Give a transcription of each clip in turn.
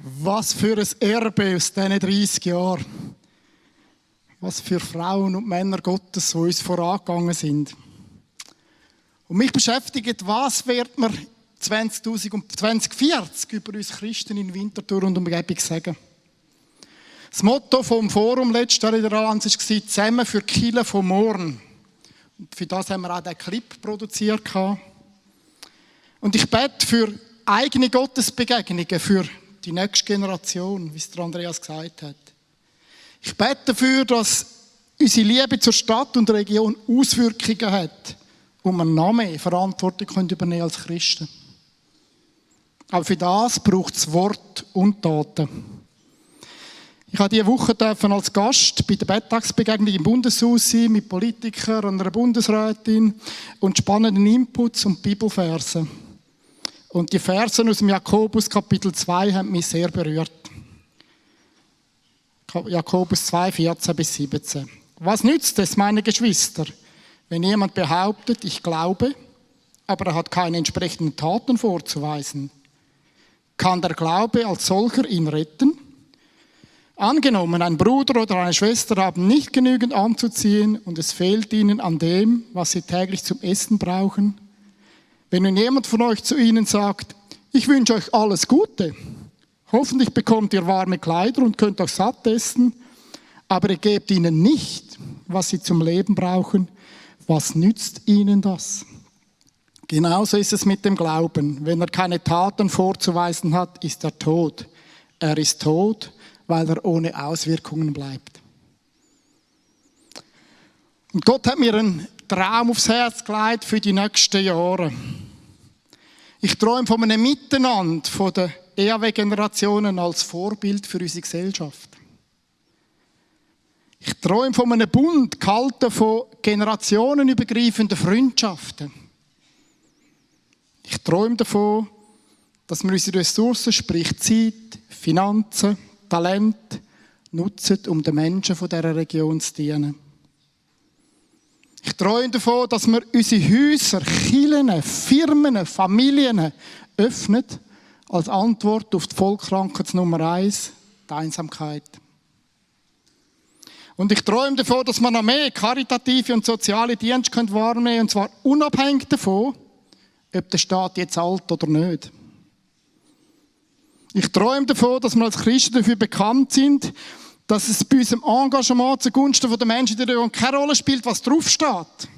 Was für ein Erbe aus diesen 30 Jahren. Was für Frauen und Männer Gottes, die uns vorangegangen sind. Und mich beschäftigt, was wird man 2040 über uns Christen in Winterthur und Umgebung sagen. Das Motto vom Forum letztes Jahr in der Allianz war «Zusammen für die Kirche von morgen». Und für das haben wir auch diesen Clip produziert. Und ich bete für eigene Gottesbegegnungen, für die nächste Generation, wie es der Andreas gesagt hat. Ich bete dafür, dass unsere Liebe zur Stadt und Region Auswirkungen hat und wir noch mehr Verantwortung übernehmen als Christen. Aber für das braucht es Wort und Taten. Ich habe diese Woche als Gast bei der Bettagsbegegnung im Bundeshaus sein, mit Politikern und einer Bundesrätin und spannenden Inputs und Bibelversen. Und die Versen aus dem Jakobus Kapitel 2 haben mich sehr berührt. Jakobus 2, 14 bis 17. Was nützt es, meine Geschwister, wenn jemand behauptet, ich glaube, aber er hat keine entsprechenden Taten vorzuweisen? Kann der Glaube als solcher ihn retten? Angenommen, ein Bruder oder eine Schwester haben nicht genügend anzuziehen und es fehlt ihnen an dem, was sie täglich zum Essen brauchen. Wenn nun jemand von euch zu ihnen sagt, ich wünsche euch alles Gute, hoffentlich bekommt ihr warme Kleider und könnt auch satt essen, aber ihr gebt ihnen nicht, was sie zum Leben brauchen, was nützt ihnen das? Genauso ist es mit dem Glauben. Wenn er keine Taten vorzuweisen hat, ist er tot. Er ist tot, weil er ohne Auswirkungen bleibt. Und Gott hat mir einen Traum aufs Herz gelegt für die nächsten Jahre. Ich träume von einem Miteinander von den EAW-Generationen als Vorbild für unsere Gesellschaft. Ich träume von einem Bund, gehalten von generationenübergreifenden Freundschaften. Ich träume davon, dass wir unsere Ressourcen, sprich Zeit, Finanzen, Talent, nutzen, um den Menschen von dieser Region zu dienen. Ich träume davon, dass wir unsere Häuser, Kirchen, Firmen, Familien öffnen, als Antwort auf die Volkskrankheit Nummer 1, die Einsamkeit. Und ich träume davon, dass wir noch mehr karitative und soziale Dienste wahrnehmen können, und zwar unabhängig davon, ob der Staat jetzt alt oder nicht. Ich träume davon, dass wir als Christen dafür bekannt sind, dass es bei unserem Engagement zugunsten der Menschen in der Region keine Rolle spielt, was draufsteht.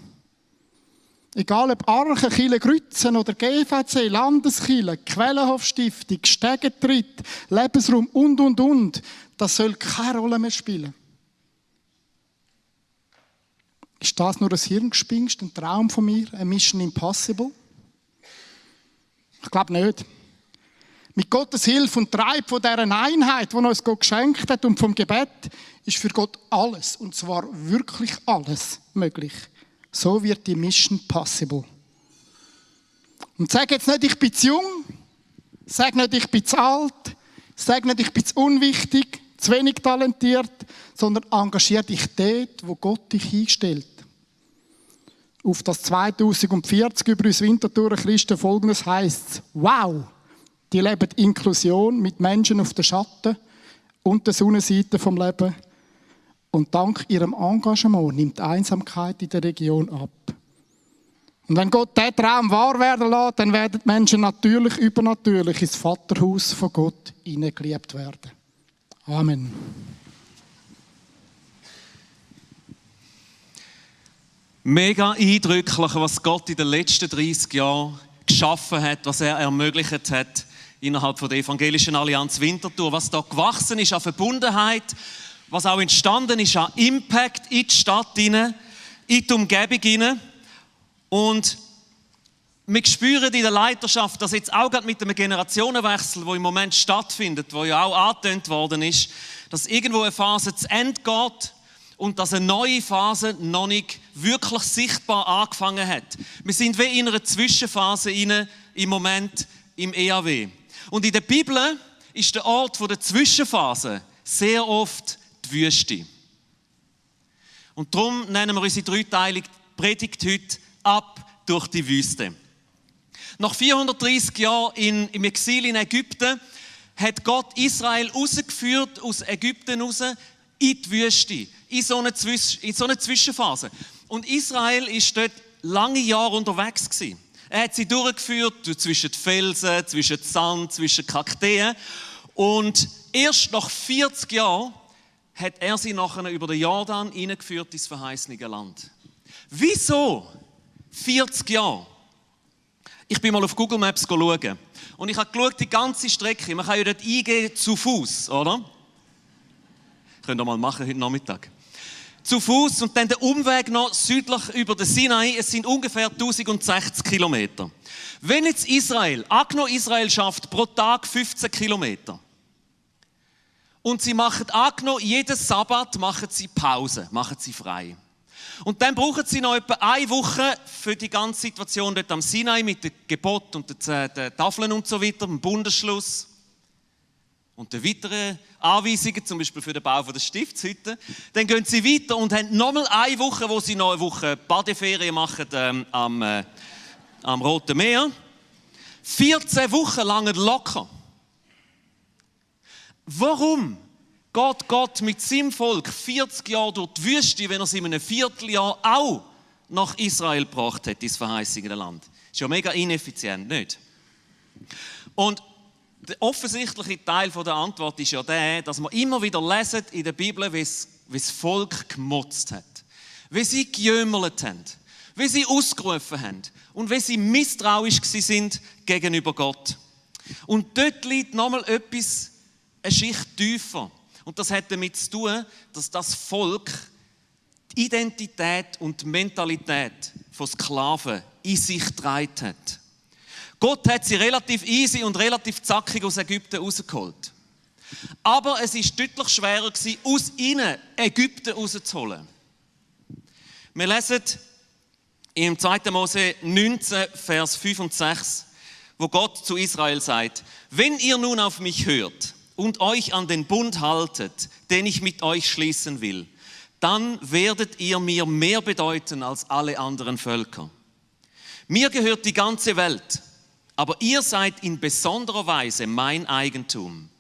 Egal ob Arche, Kirche Grützen oder GVC, Landeskirche, Quellenhof-Stiftung, Stegentritt, Lebensraum und. Das soll keine Rolle mehr spielen. Ist das nur ein Hirngespinst, ein Traum von mir, eine Mission Impossible? Ich glaube nicht. Mit Gottes Hilfe und Treib von dieser Einheit, die uns Gott geschenkt hat, und vom Gebet, ist für Gott alles, und zwar wirklich alles, möglich. So wird die Mission possible. Und sag jetzt nicht, ich bin zu jung, sag nicht, ich bin zu alt, sag nicht, ich bin zu unwichtig, zu wenig talentiert, sondern engagier dich dort, wo Gott dich einstellt. Auf das 2040 über uns Winterthurer Christen Folgendes heisst: Wow! Die leben Inklusion mit Menschen auf der Schatten und der Sonnenseite vom Leben. Und dank ihrem Engagement nimmt die Einsamkeit in der Region ab. Und wenn Gott diesen Traum wahr werden lässt, dann werden die Menschen natürlich, übernatürlich ins Vaterhaus von Gott hineingeliebt werden. Amen. Mega eindrücklich, was Gott in den letzten 30 Jahren geschaffen hat, was er ermöglicht hat innerhalb der Evangelischen Allianz Winterthur, was da gewachsen ist an Verbundenheit, was auch entstanden ist an Impact in die Stadt hinein, in die Umgebung hinein. Und wir spüren in der Leiterschaft, dass jetzt auch gerade mit dem Generationenwechsel, der im Moment stattfindet, wo ja auch angetönt worden ist, dass irgendwo eine Phase zu Ende geht und dass eine neue Phase noch nicht wirklich sichtbar angefangen hat. Wir sind wie in einer Zwischenphase im Moment im EAW. Und in der Bibel ist der Ort der Zwischenphase sehr oft die Wüste. Und darum nennen wir unsere dreiteilige Predigt heute «Ab durch die Wüste». Nach 430 Jahren im Exil in Ägypten hat Gott Israel rausgeführt aus Ägypten raus in die Wüste, in so eine Zwischenphase. Und Israel war dort lange Jahre unterwegs gewesen. Er hat sie durchgeführt zwischen den Felsen, zwischen Sand, zwischen Kakteen. Und erst nach 40 Jahren hat er sie nachher über den Jordan hineingeführt ins verheißene Land. Wieso 40 Jahre? Ich bin mal auf Google Maps schauen. Und ich habe geschaut, die ganze Strecke. Man kann ja dort eingehen zu Fuß, oder? Könnt ihr mal machen heute Nachmittag. Zu Fuß und dann der Umweg noch südlich über den Sinai. Es sind ungefähr 1060 Kilometer. Wenn jetzt Israel schafft pro Tag 15 Kilometer. Und sie machen jeden Sabbat machen sie Pause, machen sie frei. Und dann brauchen sie noch etwa eine Woche für die ganze Situation dort am Sinai mit dem Gebot und den Tafeln und so weiter, dem Bundesschluss. Und den weiteren Anweisungen, zum Beispiel für den Bau der Stiftshütte. Dann gehen sie weiter und haben nochmal eine Woche, wo sie noch eine Woche Badeferien machen am Roten Meer. 14 Wochen lang locker. Warum geht Gott mit seinem Volk 40 Jahre durch die Wüste, wenn er sie in einem Vierteljahr auch nach Israel gebracht hat, ins verheißene Land? Ist ja mega ineffizient, nicht? Und der offensichtliche Teil der Antwort ist ja der, dass wir immer wieder lesen in der Bibel, wie das Volk gemotzt hat, wie sie gejämmerlet haben, wie sie ausgerufen haben und wie sie misstrauisch sind gegenüber Gott. Und dort liegt nochmal etwas, eine Schicht tiefer. Und das hat damit zu tun, dass das Volk die Identität und die Mentalität von Sklaven in sich getragen hat. Gott hat sie relativ easy und relativ zackig aus Ägypten rausgeholt. Aber es war deutlich schwerer, aus ihnen Ägypten rauszuholen. Wir lesen im 2. Mose 19, Vers 5 und 6, wo Gott zu Israel sagt: Wenn ihr nun auf mich hört und euch an den Bund haltet, den ich mit euch schließen will, dann werdet ihr mir mehr bedeuten als alle anderen Völker. Mir gehört die ganze Welt. Aber ihr seid in besonderer Weise mein Eigentum.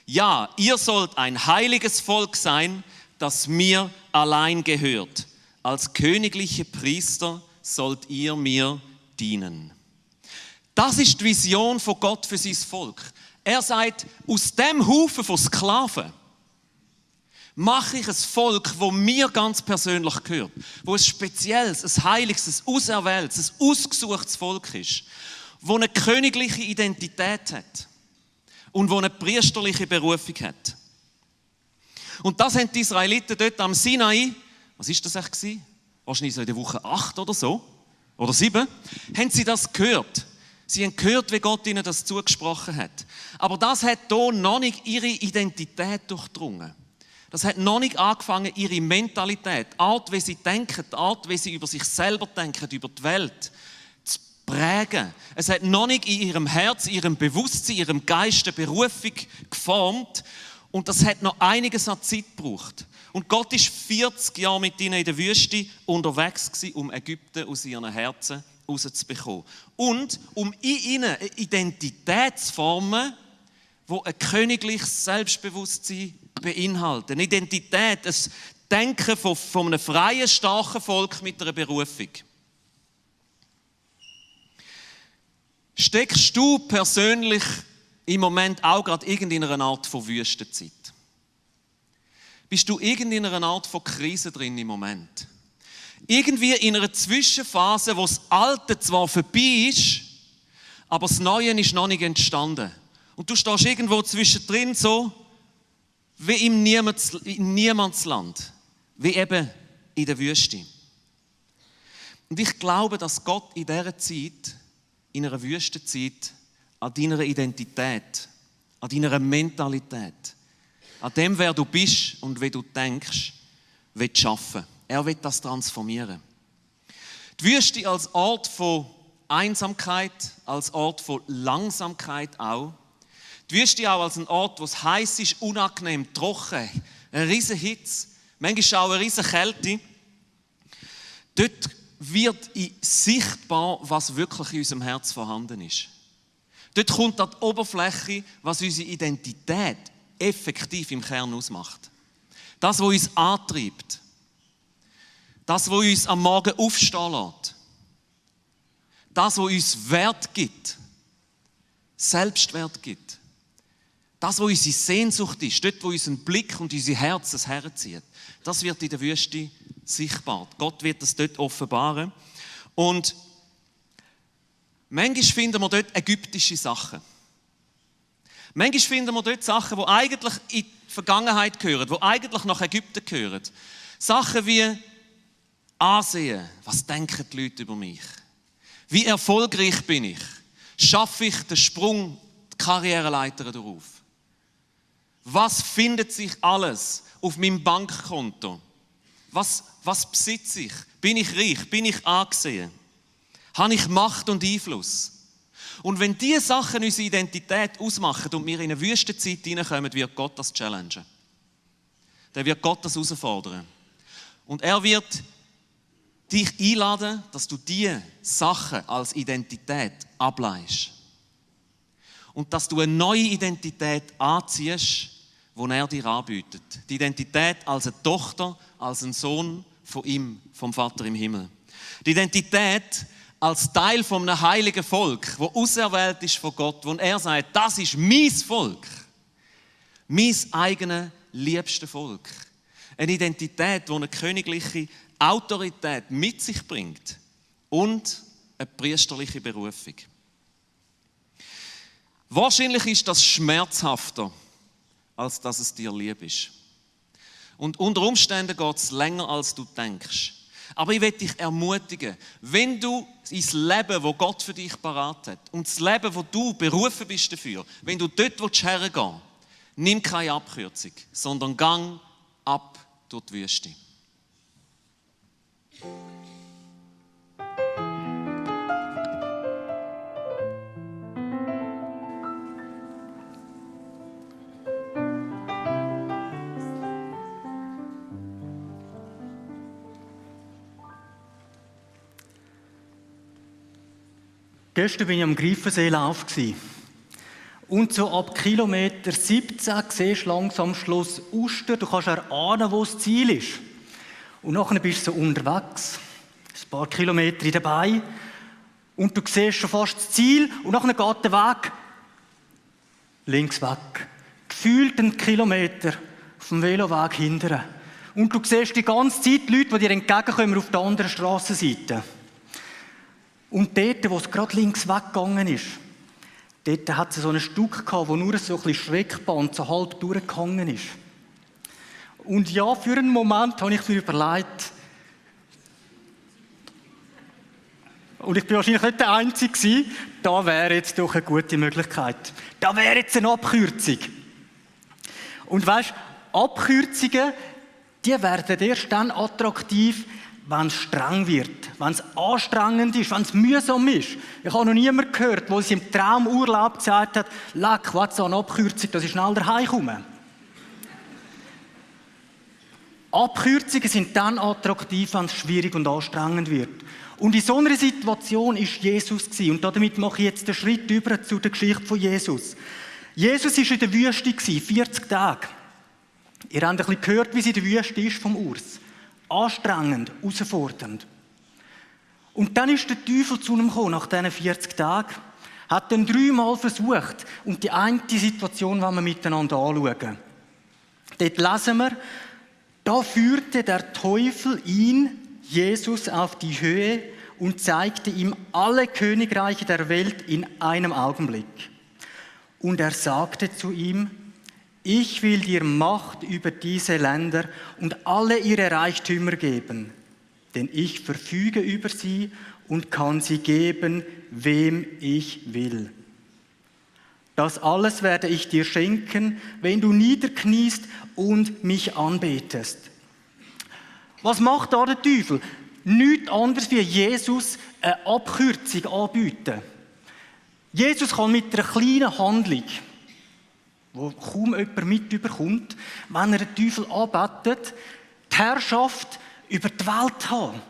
Ja, ihr sollt ein heiliges Volk sein, das mir allein gehört. Als königliche Priester sollt ihr mir dienen. Das ist die Vision von Gott für sein Volk. Er sagt, aus dem Haufen von Sklaven mache ich ein Volk, das mir ganz persönlich gehört. Wo ein spezielles, ein heiliges, ein auserwähltes, ein ausgesuchtes Volk ist. Wo eine königliche Identität hat und wo eine priesterliche Berufung hat. Und das haben die Israeliten dort am Sinai, was ist das eigentlich? Wahrscheinlich so in der Woche 8 oder so, oder 7, haben sie das gehört. Sie haben gehört, wie Gott ihnen das zugesprochen hat. Aber das hat hier noch nicht ihre Identität durchdrungen. Das hat noch nicht angefangen, ihre Mentalität, die Art, wie sie denken, die Art, wie sie über sich selber denken, über die Welt, prägen. Es hat noch nicht in ihrem Herz, ihrem Bewusstsein, ihrem Geist eine Berufung geformt und das hat noch einiges an Zeit gebraucht. Und Gott ist 40 Jahre mit ihnen in der Wüste unterwegs gewesen, um Ägypten aus ihren Herzen rauszubekommen. Und um in ihnen eine Identität zu formen, die ein königliches Selbstbewusstsein beinhaltet. Eine Identität, ein Denken von einem freien, starken Volk mit einer Berufung. Steckst du persönlich im Moment auch gerade in einer Art von Wüstenzeit? Bist du in einer Art von Krise drin im Moment? Irgendwie in einer Zwischenphase, wo das Alte zwar vorbei ist, aber das Neue ist noch nicht entstanden. Und du stehst irgendwo zwischendrin so, wie im Niemandsland, wie eben in der Wüste. Und ich glaube, dass Gott in dieser Zeit, in einer Wüstenzeit, an deiner Identität, an deiner Mentalität, an dem, wer du bist und wie du denkst, will schaffen. Er will das transformieren. Die Wüste als Ort von Einsamkeit, als Ort von Langsamkeit auch. Die Wüste auch als ein Ort, wo es heiß ist, unangenehm, trocken, eine riesige Hitze, manchmal auch eine riesige Kälte. Dort wird sichtbar, was wirklich in unserem Herz vorhanden ist. Dort kommt an die Oberfläche, was unsere Identität effektiv im Kern ausmacht. Das, was uns antreibt. Das, was uns am Morgen aufstehen lässt. Das, was uns Wert gibt. Selbstwert gibt. Das, was unsere Sehnsucht ist, dort, wo unseren Blick und unser Herz das herzieht, das wird in der Wüste sichtbar. Gott wird das dort offenbaren. Und manchmal finden wir dort ägyptische Sachen. Manchmal finden wir dort Sachen, die eigentlich in die Vergangenheit gehören, die eigentlich nach Ägypten gehören. Sachen wie Ansehen. Was denken die Leute über mich? Wie erfolgreich bin ich? Schaffe ich den Sprung, die Karriereleiter darauf? Was findet sich alles auf meinem Bankkonto? Was besitze ich? Bin ich reich? Bin ich angesehen? Habe ich Macht und Einfluss? Und wenn diese Sachen unsere Identität ausmachen und wir in eine Wüstenzeit hineinkommen, wird Gott das challengen. Dann wird Gott das herausfordern. Und er wird dich einladen, dass du diese Sachen als Identität ableihst. Und dass du eine neue Identität anziehst, die er dir anbietet. Die Identität als eine Tochter, als ein Sohn von ihm, vom Vater im Himmel. Die Identität als Teil von einem heiligen Volk, das auserwählt ist von Gott, wo er sagt, das ist mein Volk. Mein eigenes, liebstes Volk. Eine Identität, die eine königliche Autorität mit sich bringt und eine priesterliche Berufung. Wahrscheinlich ist das schmerzhafter, als dass es dir lieb ist. Und unter Umständen geht es länger, als du denkst. Aber ich will dich ermutigen, wenn du ins Leben, das Gott für dich parat hat, und das Leben, wo du berufen bist dafür, wenn du dort hergehen willst, nimm keine Abkürzung, sondern gang ab durch die Wüste. Gestern war ich am Greifenseelauf. Und so ab Kilometer 17 siehst du langsam am Schluss Uster. Du kannst erahnen, wo das Ziel ist. Und nachher bist du so unterwegs, ein paar Kilometer dabei. Und du siehst schon fast das Ziel. Und nachher geht der Weg links weg. Gefühlt einen Kilometer auf dem Veloweg hinterher. Und du siehst die ganze Zeit die Leute, die dir entgegenkommen auf der anderen Strassenseite. Und dort, wo es gerade links weggegangen ist, dort hat es so ein Stück gehabt, wo nur so ein bisschen Schreckband so halb durchgegangen ist. Und ja, für einen Moment habe ich mir überlegt, und ich bin wahrscheinlich nicht der Einzige gewesen, da wäre jetzt doch eine gute Möglichkeit. Da wäre jetzt eine Abkürzung. Und weisst, Abkürzungen, die werden erst dann attraktiv, wenn es streng wird, wenn es anstrengend ist, wenn es mühsam ist. Ich habe noch niemanden gehört, der sich im Traumurlaub gesagt hat, leck, was so eine Abkürzung, dass ich schnell daheim komme. Abkürzungen sind dann attraktiv, wenn es schwierig und anstrengend wird. Und in so einer Situation war Jesus. Und damit mache ich jetzt den Schritt über zu der Geschichte von Jesus. Jesus war in der Wüste, 40 Tage. Ihr habt ein bisschen gehört, wie es in der Wüste ist vom Urs. Anstrengend, herausfordernd. Und dann ist der Teufel zu ihm gekommen, nach diesen 40 Tagen, hat dann 3-mal versucht, und die eine Situation wollen wir miteinander anschauen. Dort lesen wir, da führte der Teufel ihn, Jesus, auf die Höhe und zeigte ihm alle Königreiche der Welt in einem Augenblick. Und er sagte zu ihm, ich will dir Macht über diese Länder und alle ihre Reichtümer geben, denn ich verfüge über sie und kann sie geben, wem ich will. Das alles werde ich dir schenken, wenn du niederkniest und mich anbetest. Was macht da der Teufel? Nichts anderes wie Jesus eine Abkürzung anbieten. Jesus kann mit einer kleinen Handlung, wo kaum jemand mitbekommt, wenn er den Teufel anbetet, die Herrschaft über die Welt haben.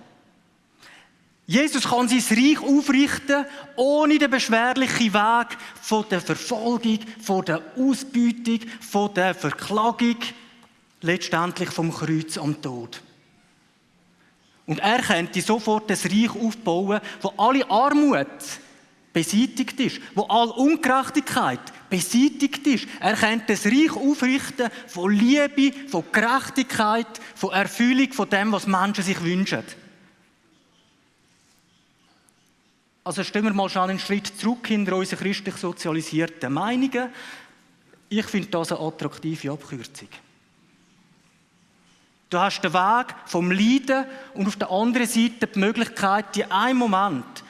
Jesus kann sein Reich aufrichten, ohne den beschwerlichen Weg von der Verfolgung, von der Ausbeutung, von der Verklagung, letztendlich vom Kreuz am Tod. Und er könnte sofort das Reich aufbauen, wo alle Armut beseitigt ist, wo alle Ungerechtigkeit beseitigt ist. Er könnte das Reich aufrichten von Liebe, von Gerechtigkeit, von Erfüllung von dem, was Menschen sich wünschen. Also stellen wir mal schon einen Schritt zurück hinter unsere christlich sozialisierten Meinungen. Ich finde das eine attraktive Abkürzung. Du hast den Weg vom Leiden und auf der anderen Seite die Möglichkeit, in einem Moment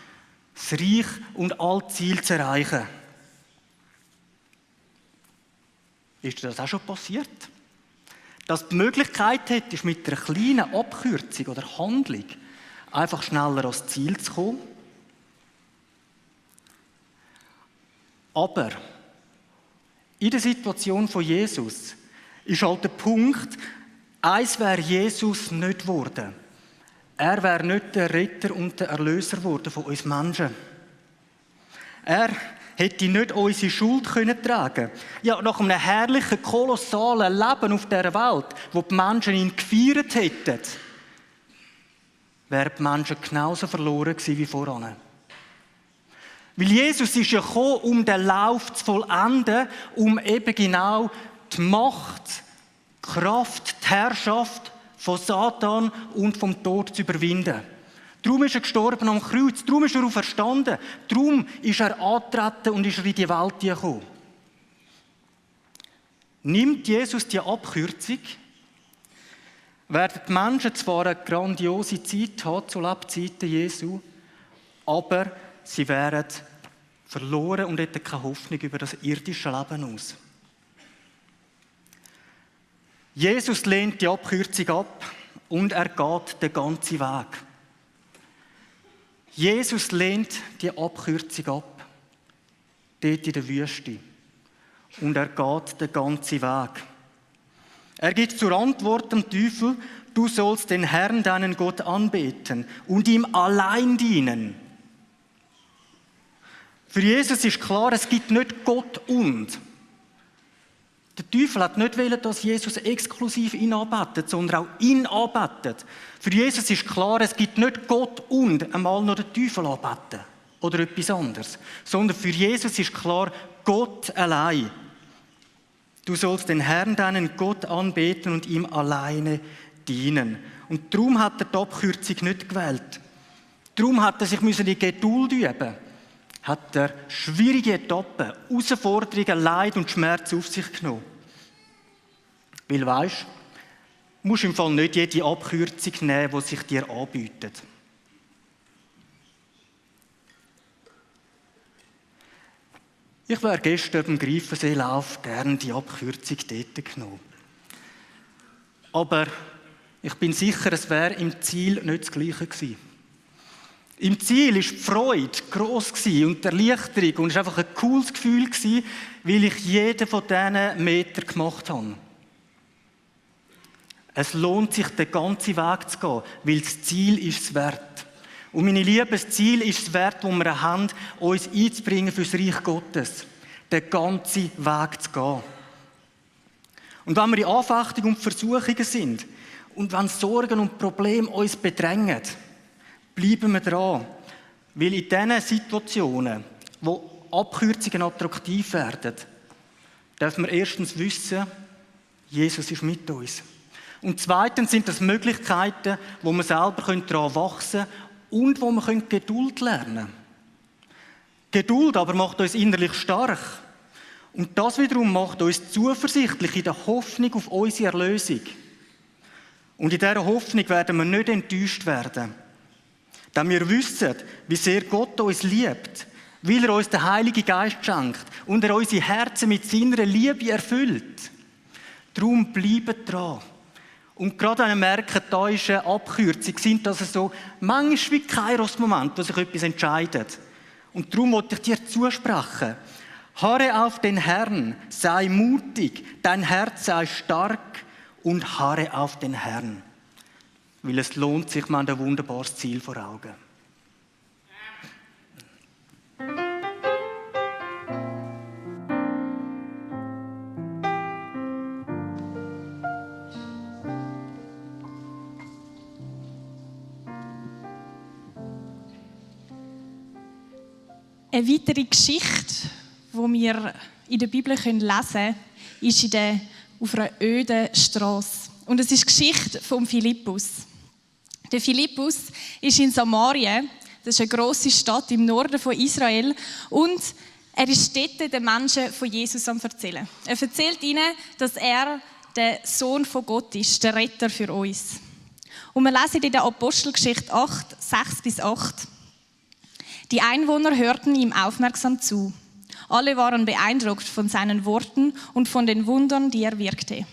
das Reich und alle Ziele zu erreichen. Ist dir das auch schon passiert? Dass du die Möglichkeit hättest, mit einer kleinen Abkürzung oder Handlung einfach schneller ans Ziel zu kommen? Aber in der Situation von Jesus ist halt der Punkt, eins wäre Jesus nicht geworden. Er wäre nicht der Retter und der Erlöser geworden von uns Menschen. Er hätte nicht unsere Schuld tragen können. Ja, nach einem herrlichen, kolossalen Leben auf dieser Welt, wo die Menschen ihn gefeiert hätten, wären die Menschen genauso verloren gewesen wie voran. Weil Jesus ist ja gekommen, um den Lauf zu vollenden, um eben genau die Macht, die Kraft, die Herrschaft von Satan und vom Tod zu überwinden. Darum ist er gestorben am Kreuz, darum ist er auferstanden, darum ist er angetreten und ist er in die Welt gekommen. Nimmt Jesus die Abkürzung, werden die Menschen zwar eine grandiose Zeit haben zu Lebzeiten Jesu, aber sie wären verloren und hätten keine Hoffnung über das irdische Leben aus. Jesus lehnt die Abkürzung ab und er geht den ganzen Weg. Jesus lehnt die Abkürzung ab, dort in der Wüste. Und er geht den ganzen Weg. Er gibt zur Antwort dem Teufel, du sollst den Herrn, deinen Gott, anbeten und ihm allein dienen. Für Jesus ist klar, es gibt nicht Gott und. Der Teufel hat nicht wollen, dass Jesus exklusiv ihn anbetet, sondern auch ihn anbetet. Für Jesus ist klar, es gibt nicht Gott und einmal noch den Teufel anbeten oder etwas anderes, sondern für Jesus ist klar, Gott allein. Du sollst den Herrn, deinen Gott, anbeten und ihm alleine dienen. Und darum hat er die Abkürzung nicht gewählt. Darum hat er sich in Geduld üben. Hat er schwierige Etappen, Herausforderungen, Leid und Schmerz auf sich genommen. Weil weisst, du musst im Fall nicht jede Abkürzung nehmen, die sich dir anbietet. Ich wäre gestern beim Greifenseelauf gerne die Abkürzung dort genommen. Aber ich bin sicher, es wäre im Ziel nicht das Gleiche gewesen. Im Ziel war die Freude gross und die Erleichterung und es war einfach ein cooles Gefühl, weil ich jeden von diesen Metern gemacht habe. Es lohnt sich, den ganzen Weg zu gehen, weil das Ziel ist es wert. Und meine Lieben, das Ziel ist es wert, das wir haben, uns einzubringen für das Reich Gottes. Den ganzen Weg zu gehen. Und wenn wir in Anfechtung und Versuchungen sind und wenn Sorgen und Probleme uns bedrängen, bleiben wir dran. Weil in diesen Situationen, wo Abkürzungen attraktiv werden, dürfen wir erstens wissen, Jesus ist mit uns. Und zweitens sind das Möglichkeiten, wo wir selber daran wachsen können und wo wir Geduld lernen können. Geduld aber macht uns innerlich stark. Und das wiederum macht uns zuversichtlich in der Hoffnung auf unsere Erlösung. Und in dieser Hoffnung werden wir nicht enttäuscht werden. Denn wir wissen, wie sehr Gott uns liebt, weil er uns den Heiligen Geist schenkt und er unsere Herzen mit seiner Liebe erfüllt. Darum bleibt dran. Und gerade wenn wir merken, da ist eine Abkürzung, sind das so manchmal wie Kairos-Momente, wo sich etwas entscheidet. Und darum wollte ich dir zusprechen. Harre auf den Herrn, sei mutig, dein Herz sei stark und harre auf den Herrn. Weil es lohnt sich, man hat ein wunderbares Ziel vor Augen. Eine weitere Geschichte, die wir in der Bibel lesen können, ist auf einer öden Strasse. Und es ist die Geschichte von Philippus. Der Philippus ist in Samarien, das ist eine grosse Stadt im Norden von Israel, und er ist dort den Menschen von Jesus am Erzählen. Er erzählt ihnen, dass er der Sohn von Gott ist, der Retter für uns. Und wir lesen in der Apostelgeschichte 8, 6-8. Die Einwohner hörten ihm aufmerksam zu. Alle waren beeindruckt von seinen Worten und von den Wundern, die er wirkte.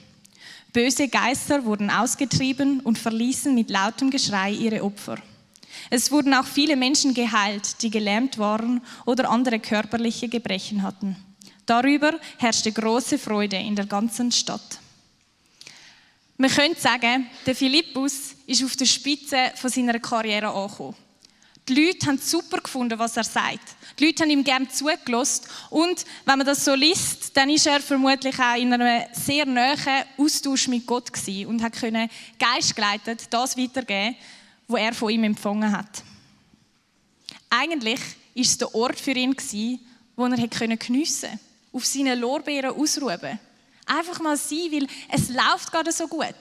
Böse Geister wurden ausgetrieben und verließen mit lautem Geschrei ihre Opfer. Es wurden auch viele Menschen geheilt, die gelähmt waren oder andere körperliche Gebrechen hatten. Darüber herrschte große Freude in der ganzen Stadt. Man könnte sagen, der Philippus ist auf der Spitze von seiner Karriere angekommen. Die Leute haben super gefunden, was er sagt. Die Leute haben ihm gerne zugelassen. Und wenn man das so liest, dann ist er vermutlich auch in einem sehr nahen Austausch mit Gott gewesen und hat geistgeleitet das weitergeben, was er von ihm empfangen hat. Eigentlich war es der Ort für ihn, wo er geniessen konnte, auf seinen Lorbeeren ausruhen. Einfach mal sein, weil es läuft gerade so gut.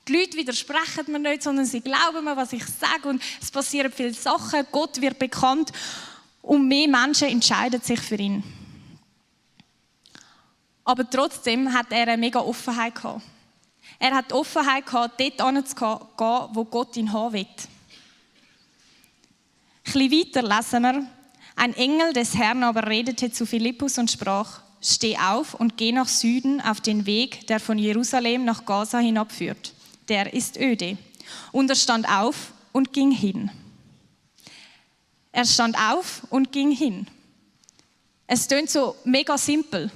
Die Leute widersprechen mir nicht, sondern sie glauben mir, was ich sage, und es passieren viele Sachen, Gott wird bekannt und mehr Menschen entscheiden sich für ihn. Aber trotzdem hat er eine mega Offenheit gehabt. Er hat die Offenheit gehabt, dort hinzugehen, wo Gott ihn haben will. Ein bisschen weiter lesen wir, ein Engel des Herrn aber redete zu Philippus und sprach: Steh auf und geh nach Süden auf den Weg, der von Jerusalem nach Gaza hinabführt. Der ist öde. Und er stand auf und ging hin. Er stand auf und ging hin. Es klingt so mega simpel.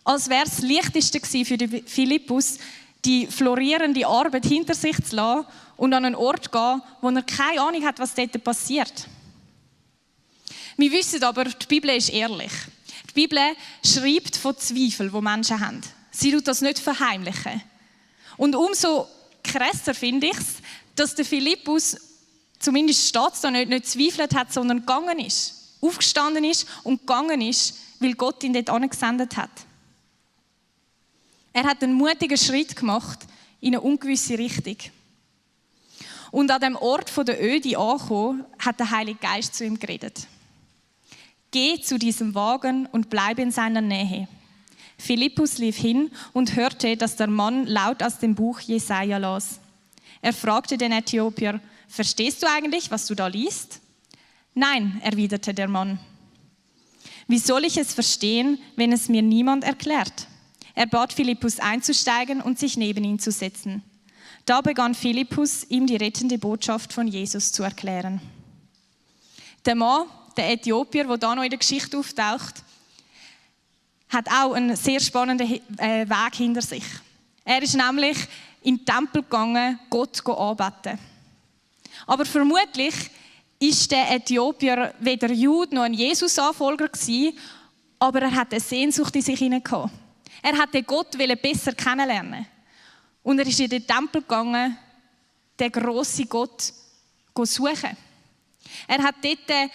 Als wäre es das Leichteste gewesen für den Philippus, die florierende Arbeit hinter sich zu lassen und an einen Ort zu gehen, wo er keine Ahnung hat, was dort passiert. Wir wissen aber, die Bibel ist ehrlich. Die Bibel schreibt von Zweifeln, die Menschen haben. Sie tut das nicht verheimlichen. Und umso krasser finde ich es, dass der Philippus, zumindest steht es da nicht gezweifelt hat, sondern gegangen ist. Aufgestanden ist und gegangen ist, weil Gott ihn dort angesendet hat. Er hat einen mutigen Schritt gemacht in eine ungewisse Richtung. Und an dem Ort der Öde angekommen, hat der Heilige Geist zu ihm geredet. Geh zu diesem Wagen und bleib in seiner Nähe. Philippus lief hin und hörte, dass der Mann laut aus dem Buch Jesaja las. Er fragte den Äthiopier: Verstehst du eigentlich, was du da liest? Nein, erwiderte der Mann. Wie soll ich es verstehen, wenn es mir niemand erklärt? Er bat Philippus einzusteigen und sich neben ihn zu setzen. Da begann Philippus, ihm die rettende Botschaft von Jesus zu erklären. Der Mann, der Äthiopier, der da noch in der Geschichte auftaucht, hat auch einen sehr spannenden Weg hinter sich. Er ist nämlich in den Tempel gegangen, Gott anbeten. Aber vermutlich ist der Äthiopier weder Jude noch ein Jesus-Anfolger gewesen, aber er hatte eine Sehnsucht in sich hinein gehabt. Er wollte Gott besser kennenlernen. Und er ist in den Tempel gegangen, den grossen Gott suchen. Er hat dort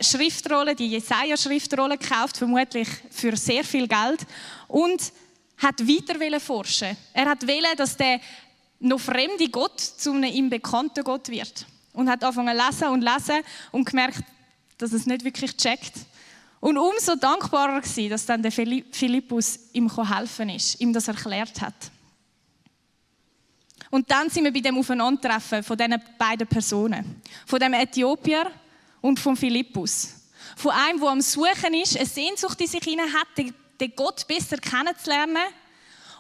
Schriftrolle, die Jesaja-Schriftrolle gekauft, vermutlich für sehr viel Geld, und hat weiter forschen. Er wollte, dass der noch fremde Gott zu einem ihm bekannten Gott wird. Und hat angefangen zu lesen und gemerkt, dass es nicht wirklich checkt. Und umso dankbarer war, dass dann der Philippus ihm helfen ist, ihm das erklärt hat. Und dann sind wir bei dem Aufeinandertreffen von diesen beiden Personen. Von dem Äthiopier und vom Philippus. Von einem, der am Suchen ist, eine Sehnsucht in sich hinein hat, den Gott besser kennenzulernen.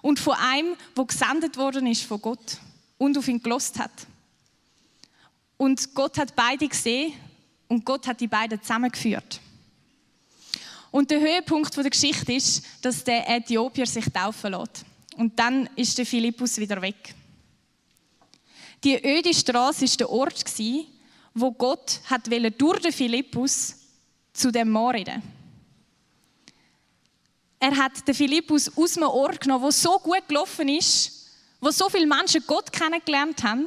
Und von einem, der gesendet worden ist von Gott und auf ihn gehört hat. Und Gott hat beide gesehen und Gott hat die beiden zusammengeführt. Und der Höhepunkt der Geschichte ist, dass der Äthiopier sich taufen lässt. Und dann ist der Philippus wieder weg. Die öde Straße war der Ort, wo Gott durch den Philippus zu dem Mann reden. Er hat den Philippus aus einem Ort genommen, wo so gut gelaufen ist, wo so viele Menschen Gott kennengelernt haben,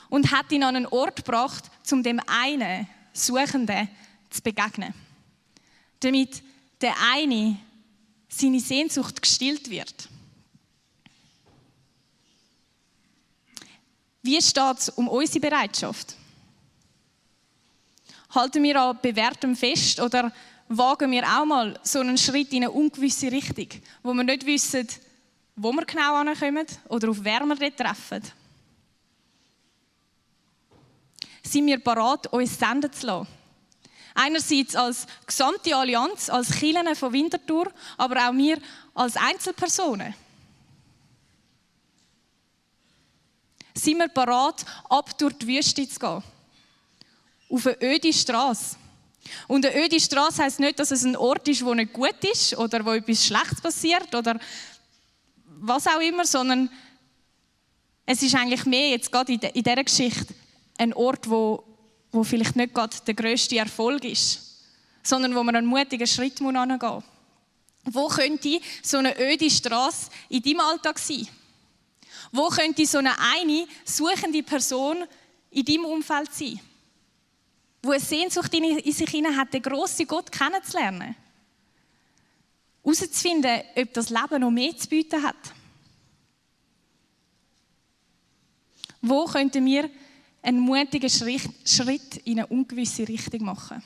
und hat ihn an einen Ort gebracht, um dem einen Suchenden zu begegnen. damit der eine seine Sehnsucht gestillt wird. Wie steht es um unsere Bereitschaft? Halten wir an Bewährtem fest oder wagen wir auch mal so einen Schritt in eine ungewisse Richtung, wo wir nicht wissen, wo wir genau hinkommen oder auf wer wir dort treffen? Sind wir bereit, uns senden zu lassen? Einerseits als gesamte Allianz, als Kirchen von Winterthur, aber auch wir als Einzelpersonen. Sind wir bereit, ab durch die Wüste zu gehen? Auf eine öde Strasse. Und eine öde Strasse heisst nicht, dass es ein Ort ist, wo nicht gut ist oder wo etwas Schlechtes passiert oder was auch immer, sondern es ist eigentlich mehr, jetzt gerade in dieser Geschichte, ein Ort, wo vielleicht nicht gerade der grösste Erfolg ist, sondern wo man einen mutigen Schritt hingehen muss. Wo könnte so eine öde Strasse in deinem Alltag sein? Wo könnte so eine suchende Person in deinem Umfeld sein? Wo eine Sehnsucht in sich hinein hat, den grossen Gott kennenzulernen. Herauszufinden, ob das Leben noch mehr zu bieten hat. Wo könnten wir einen mutigen Schritt in eine ungewisse Richtung machen?